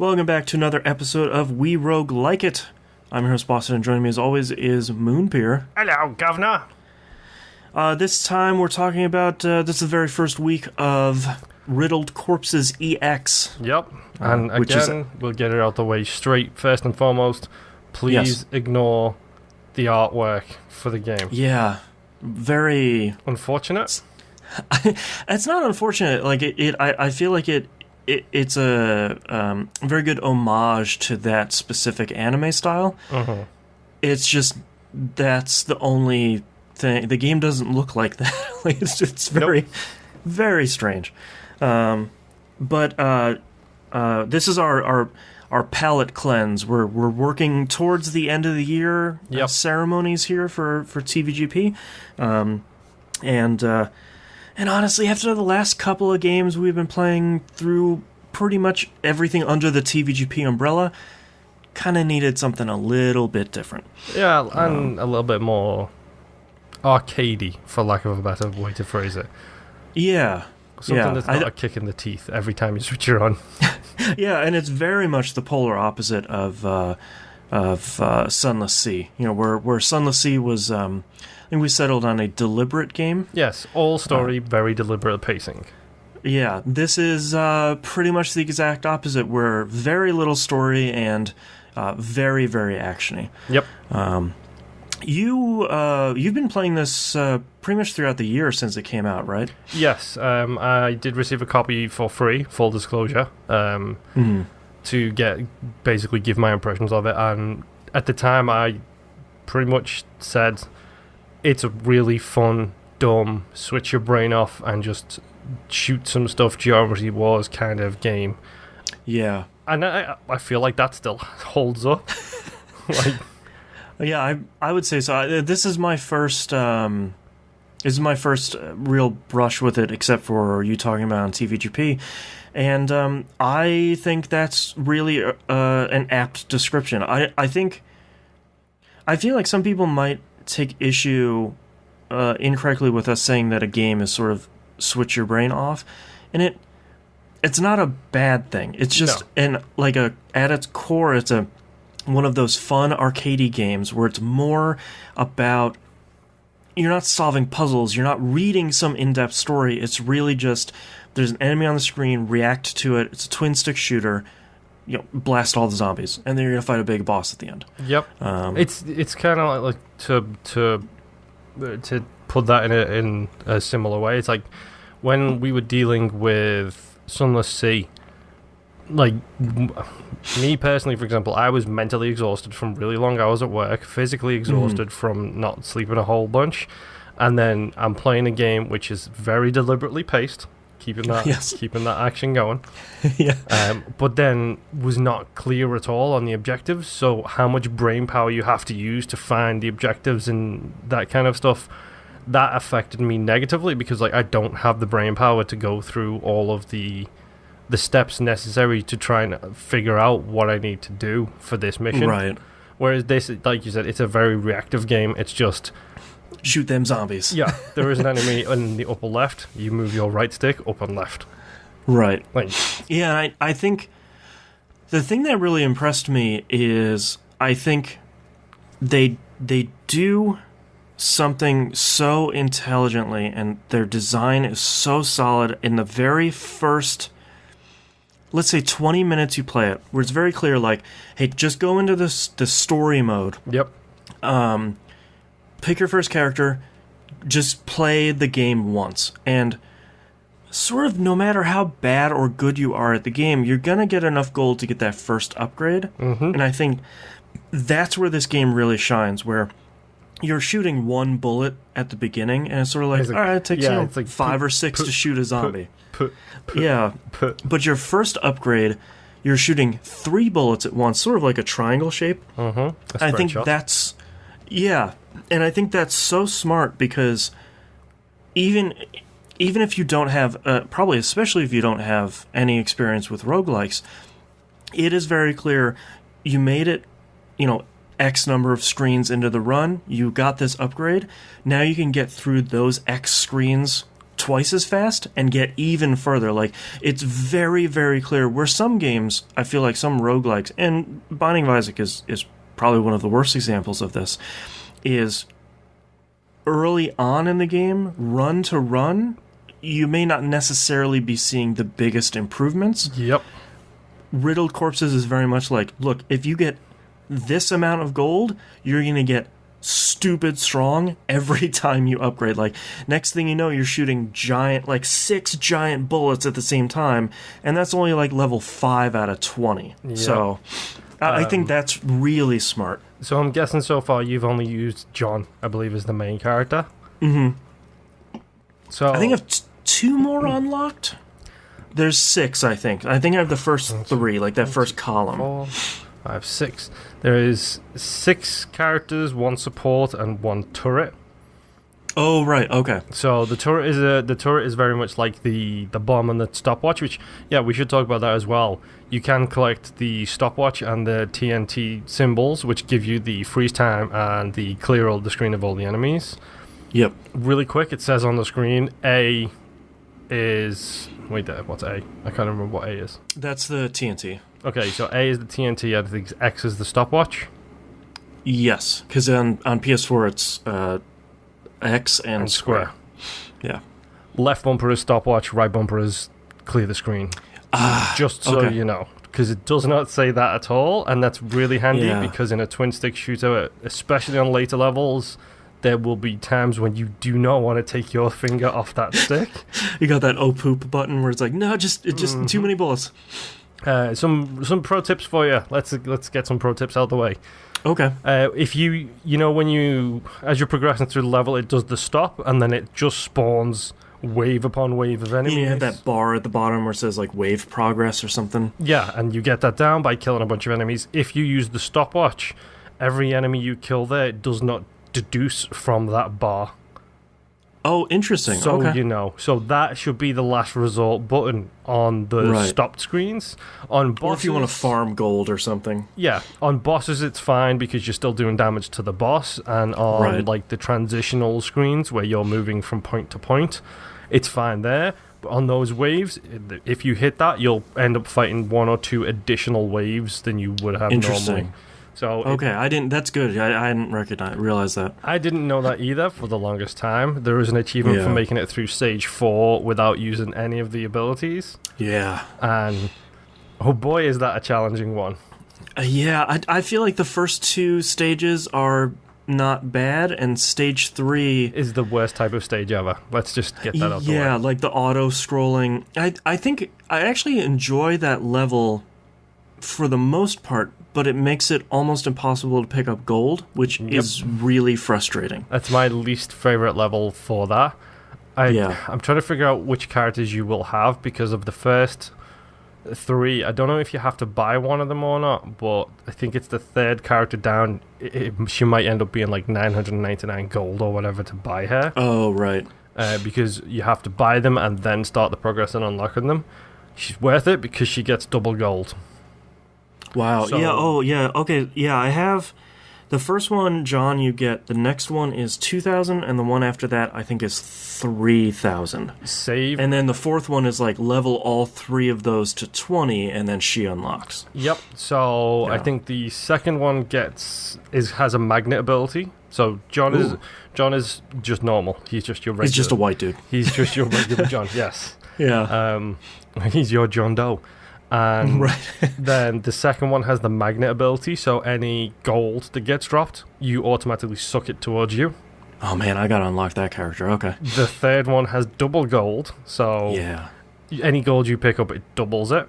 Welcome back to another episode of We Roguelike It. I'm your host, Boston, and joining me as always is Moonpeer. Hello, Governor. This time we're talking about, this is the very first week of Riddled Corpses EX. Yep, and again, we'll get it out the way straight. First and foremost, please ignore the artwork for the game. Yeah, very... Unfortunate? It's not unfortunate. Like, I feel like it's a very good homage to that specific anime style. Mm-hmm. It's just, that's the only thing. The game doesn't look like that. Like, it's very, very strange. But this is our palette cleanse. We're working towards the end of the year ceremonies here for TVGP. And honestly, after the last couple of games we've been playing through pretty much everything under the TVGP umbrella, kind of needed something a little bit different. Yeah, and a little bit more arcadey, for lack of a better way to phrase it. Yeah. Something that's not a kick in the teeth every time you switch it on. Yeah, and it's very much the polar opposite of Sunless Sea. You know, where Sunless Sea was... I think we settled on a deliberate game. Yes, all story, very deliberate pacing. Yeah, this is pretty much the exact opposite, where very little story and very, very actiony. Yep. You've been playing this pretty much throughout the year since it came out, right? Yes, I did receive a copy for free, full disclosure, to basically give my impressions of it, and at the time I pretty much said... It's a really fun, dumb, switch your brain off and just shoot some stuff, Geometry Wars kind of game. Yeah. And I feel like that still holds up. Yeah, I would say so. This is my first real brush with it, except for you talking about on TVGP. And I think that's really an apt description. I feel like some people might take issue incorrectly with us saying that a game is sort of switch your brain off, and it's not a bad thing. It's just at its core, it's one of those fun arcadey games where it's more about, you're not solving puzzles, you're not reading some in-depth story. It's really just there's an enemy on the screen, react to it. It's a twin stick shooter. You know, blast all the zombies, and then you're gonna fight a big boss at the end. Yep. It's kind of like to put that in a similar way. It's like when we were dealing with Sunless Sea. Like me personally, for example, I was mentally exhausted from really long hours at work, physically exhausted from not sleeping a whole bunch, and then I'm playing a game which is very deliberately paced. Keeping that action going. Yeah. But then was not clear at all on the objectives, so how much brain power you have to use to find the objectives and that kind of stuff, that affected me negatively, because like I don't have the brain power to go through all of the steps necessary to try and figure out what I need to do for this mission. Right. Whereas this, like you said, it's a very reactive game. It's just... shoot them zombies. Yeah, there is an enemy in the upper left. You move your right stick up and left. Right. Like, yeah, I think the thing that really impressed me is I think they do something so intelligently, and their design is so solid in the very first, let's say 20 minutes you play it, where it's very clear, like, hey, just go into the story mode. Yep. Pick your first character, just play the game once, and sort of no matter how bad or good you are at the game, you're gonna get enough gold to get that first upgrade. And I think that's where this game really shines, where you're shooting one bullet at the beginning, and it's sort of like, all right, it takes like 5 or 6 to shoot a zombie. But your first upgrade, you're shooting 3 bullets at once, sort of like a triangle shape. I think that's... Yeah, and I think that's so smart, because even if you don't have, probably especially if you don't have any experience with roguelikes, it is very clear you made it, X number of screens into the run, you got this upgrade, now you can get through those X screens twice as fast and get even further. Like, it's very, very clear. Where some games, I feel like some roguelikes, and Binding of Isaac is probably one of the worst examples of this, is early on in the game, run to run, you may not necessarily be seeing the biggest improvements. Yep. Riddled Corpses is very much like, look, if you get this amount of gold, you're going to get stupid strong every time you upgrade. Like, next thing you know, you're shooting giant, like 6 giant bullets at the same time, and that's only like level 5 out of 20. Yep. So I think that's really smart. So I'm guessing so far you've only used John, I believe, as the main character. Mm-hmm. So I think I have 2 more unlocked. There's 6, I think. I think I have the first 3, like that first column. 4, 5, 6. There is 6 characters, 1 support, and 1 turret. Oh, right. Okay. So the turret is very much like the bomb and the stopwatch, which, yeah, we should talk about that as well. You can collect the stopwatch and the TNT symbols, which give you the freeze time and the clear all the screen of all the enemies. Yep. Really quick, it says on the screen, A is... Wait there, what's A? I can't remember what A is. That's the TNT. Okay, so A is the TNT, I think X is the stopwatch. Yes, because on PS4 it's X and square. Yeah. Left bumper is stopwatch, right bumper is clear the screen. Just so you know. Because it does not say that at all, and that's really handy because in a twin-stick shooter, especially on later levels, there will be times when you do not want to take your finger off that stick. You got that oh poop button where it's like, no, just too many bullets. Some pro tips for you. Let's get some pro tips out of the way. Okay. If when you as you're progressing through the level, it does the stop, and then it just spawns wave upon wave of enemies. You have that bar at the bottom where it says like wave progress or something. Yeah, and you get that down by killing a bunch of enemies. If you use the stopwatch, every enemy you kill there does not deduce from that bar. Oh, interesting. So okay. you know. So that should be the last resort button on the stopped screens. On bosses, or if you want to farm gold or something. Yeah. On bosses it's fine because you're still doing damage to the boss, and on like the transitional screens where you're moving from point to point, it's fine there. But on those waves, if you hit that, you'll end up fighting 1 or 2 additional waves than you would have normally. So I didn't. That's good. I didn't realize that. I didn't know that either for the longest time. There is an achievement for making it through stage 4 without using any of the abilities. Yeah. And oh boy, is that a challenging one. I feel like the first 2 stages are not bad, and stage 3 is the worst type of stage ever. Let's just get that out the way. Yeah, like the auto scrolling. I think I actually enjoy that level for the most part, but it makes it almost impossible to pick up gold, which is really frustrating. That's my least favorite level for that. I'm trying to figure out which characters you will have because of the first 3. I don't know if you have to buy one of them or not, but I think it's the 3rd character down. She might end up being like 999 gold or whatever to buy her. Oh, right. Because you have to buy them and then start the progress and unlocking them. She's worth it because she gets double gold. Wow. Okay. Yeah, I have the first one, John, you get. The next one is 2,000, and the one after that, I think, is 3,000. Save. And then the 4th one is like level all 3 of those to 20, and then she unlocks. Yep. So I think the second one has a magnet ability. So John is just normal. He's just your regular. He's just a white dude. He's just your regular John. Yes. Yeah. He's your John Doe. And then the second one has the magnet ability, so any gold that gets dropped, you automatically suck it towards you. Oh man, I gotta unlock that character, okay. The third one has double gold, so any gold you pick up, it doubles it.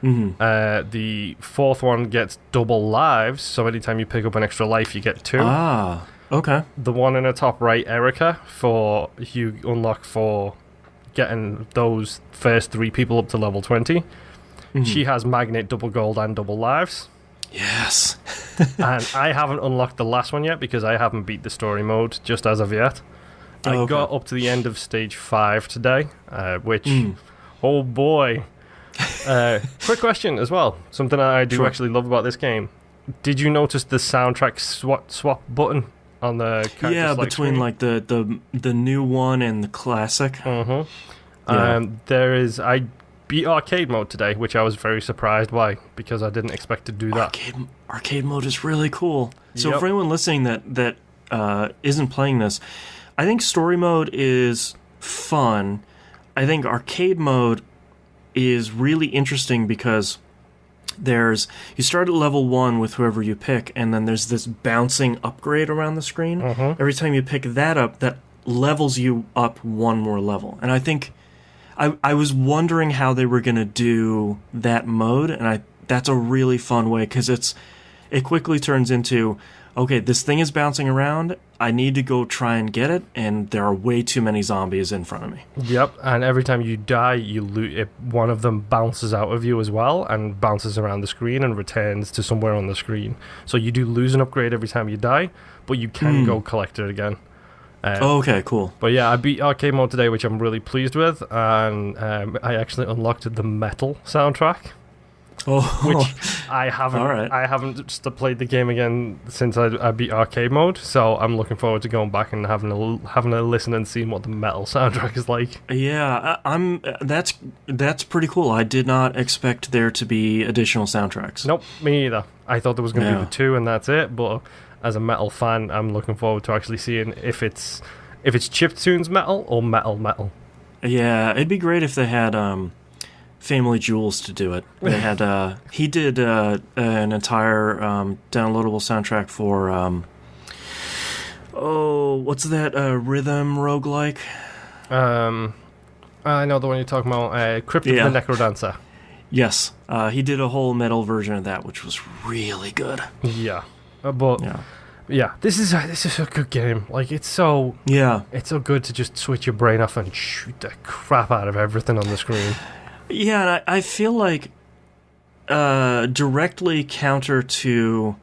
Mm-hmm. The 4th one gets double lives, so anytime you pick up an extra life, you get 2. Ah, okay. The one in the top right, Erica, you unlock for getting those first 3 people up to level 20. She has magnet, double gold, and double lives. Yes. And I haven't unlocked the last one yet because I haven't beat the story mode just as of yet. I got up to the end of stage 5 today, which, oh boy. Quick question as well. Something I do actually love about this game. Did you notice the soundtrack swap button on the character between screen. like the new one and the classic. I beat arcade mode today, which I was very surprised by because I didn't expect to do that. Arcade mode is really cool. So Yep. for anyone listening that isn't playing this, I think story mode is fun. I think arcade mode is really interesting because you start at level 1 with whoever you pick, and then there's this bouncing upgrade around the screen. Every time you pick that up, that levels you up one more level. And I think I was wondering how they were going to do that mode, and that's a really fun way, because it quickly turns into, okay, this thing is bouncing around, I need to go try and get it, and there are way too many zombies in front of me. Yep, and every time you die, you loot. One of them bounces out of you as well, and bounces around the screen and returns to somewhere on the screen. So you do lose an upgrade every time you die, but you can go collect it again. Okay, cool. But yeah, I beat arcade mode today, which I'm really pleased with, and I actually unlocked the metal soundtrack. Which I haven't. Right. I haven't played the game again since I beat arcade mode, so I'm looking forward to going back and having a listen and seeing what the metal soundtrack is like. Yeah, that's pretty cool. I did not expect there to be additional soundtracks. Nope, me either. I thought there was going to be the 2 and that's it. But as a metal fan, I'm looking forward to actually seeing if it's chiptunes metal or metal. Yeah, it'd be great if they had Family Jewels to do it. They had he did an entire downloadable soundtrack for what's that rhythm roguelike? I know the one you're talking about, Crypt of the Necrodancer. Yes, he did a whole metal version of that, which was really good. Yeah, but this is a good game. Like it's so good to just switch your brain off and shoot the crap out of everything on the screen. Yeah, and I feel like directly counter to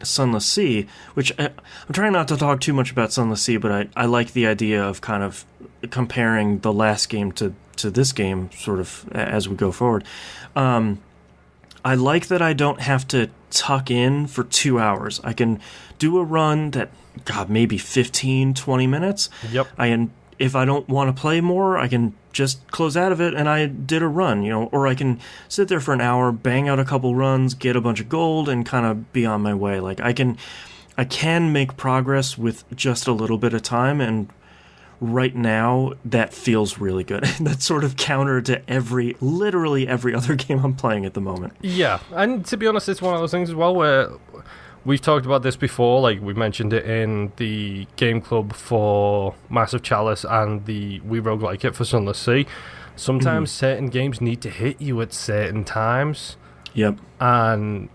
Sunless Sea, which I'm trying not to talk too much about Sunless Sea, but I like the idea of kind of comparing the last game to this game sort of as we go forward. I like that I don't have to tuck in for 2 hours. I can do a run that, maybe 15, 20 minutes. Yep. If I don't want to play more, I can just close out of it and I did a run, or I can sit there for an hour, bang out a couple runs, get a bunch of gold, and kind of be on my way. Like I can make progress with just a little bit of time, and right now that feels really good. That's sort of counter to literally every other game I'm playing at the moment. Yeah, and to be honest, it's one of those things as well where we've talked about this before, like we mentioned it in the game club for Massive Chalice and the We Roguelike It for Sunless Sea. Sometimes certain games need to hit you at certain times. Yep. And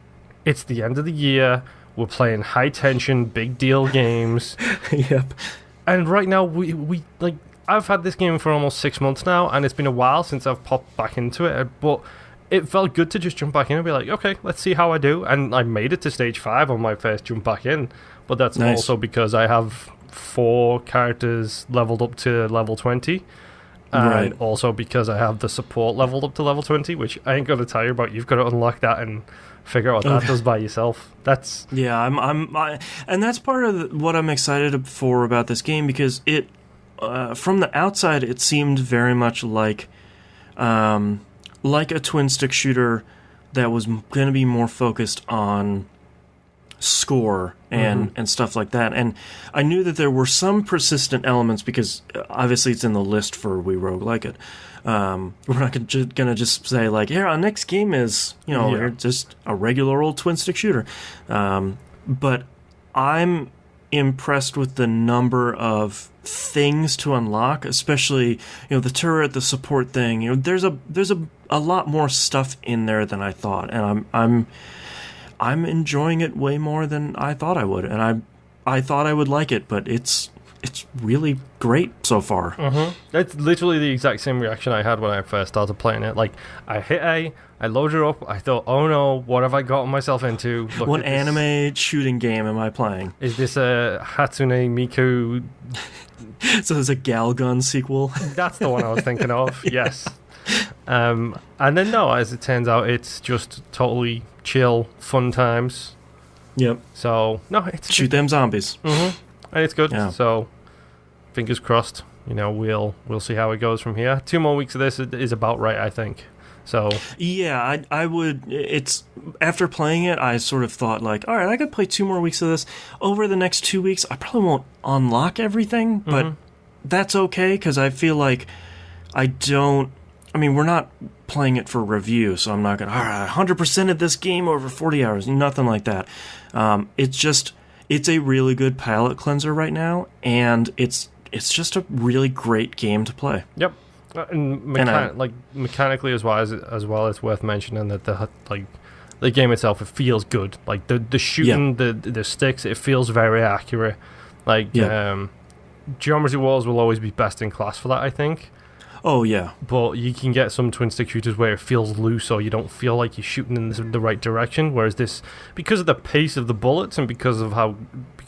it's the end of the year, we're playing high tension, big deal games. Yep. And right now, we like I've had this game for almost 6 months now, and it's been a while since I've popped back into it, but it felt good to just jump back in and be like, okay, let's see how I do. And I made it to stage 5 on my first jump back in. But that's also because I have 4 characters leveled up to level 20. And also because I have the support leveled up to level 20, which I ain't going to tell you about. You've got to unlock that and figure out what that does by yourself. That's... Yeah, and that's part of what I'm excited for about this game, because it, from the outside, it seemed very much like a twin stick shooter that was going to be more focused on score and stuff like that. And I knew that there were some persistent elements, because obviously it's in the list for We Roguelike It. We're not going to just say like, here, our next game is, just a regular old twin stick shooter. But I'm impressed with the number of things to unlock, especially the turret, the support thing. There's a lot more stuff in there than I thought, and I'm enjoying it way more than I thought I would, and I thought I would like it, but it's really great so far. That's literally the exact same reaction I had when I first started playing it. Like, I hit A, I loaded it up, I thought, oh no, what have I gotten myself into? Look, what anime shooting game am I playing? Is this a Hatsune Miku? So there's a Galgun sequel? That's the one I was thinking of, yes. And then no, as it turns out, it's just totally chill, fun times. Yep. So no, it's shoot them zombies. And it's good. Yeah. So fingers crossed. We'll see how it goes from here. 2 more weeks of this is about right, I think. So yeah, I would. It's after playing it, I sort of thought like, all right, I could play 2 more weeks of this. Over the next 2 weeks, I probably won't unlock everything, but that's okay because I feel like I don't. I mean, we're not playing it for review, so I'm not gonna 100% of this game over 40 hours. Nothing like that. It's a really good palate cleanser right now, and it's just a really great game to play. Yep. And mechanically as well, it's worth mentioning that the game itself, it feels good. Like the shooting, the sticks, it feels very accurate. Like Geometry Wars will always be best in class for that, I think. Oh yeah, but you can get some twin stick shooters where it feels loose, or you don't feel like you're shooting in the right direction. Whereas this, because of the pace of the bullets and because of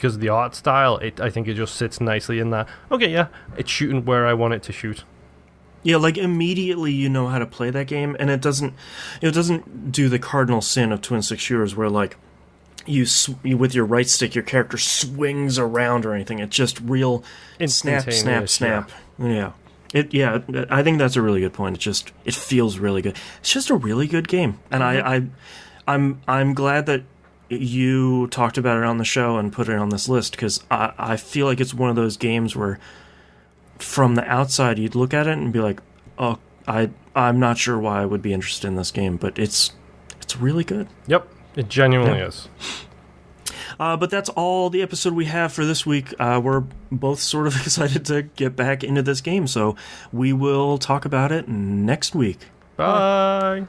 the art style, I think it just sits nicely in that. Okay, yeah, it's shooting where I want it to shoot. Yeah, like immediately you know how to play that game, and it doesn't do the cardinal sin of twin stick shooters where like you with your right stick your character swings around or anything. It's just real snap, snap, snap. Yeah. I think that's a really good point. It feels really good. It's just a really good game, and I'm glad that you talked about it on the show and put it on this list because I feel like it's one of those games where, from the outside, you'd look at it and be like, "Oh, I'm not sure why I would be interested in this game, but it's really good." Yep, it genuinely is. But that's all the episode we have for this week. We're both sort of excited to get back into this game, so we will talk about it next week. Bye.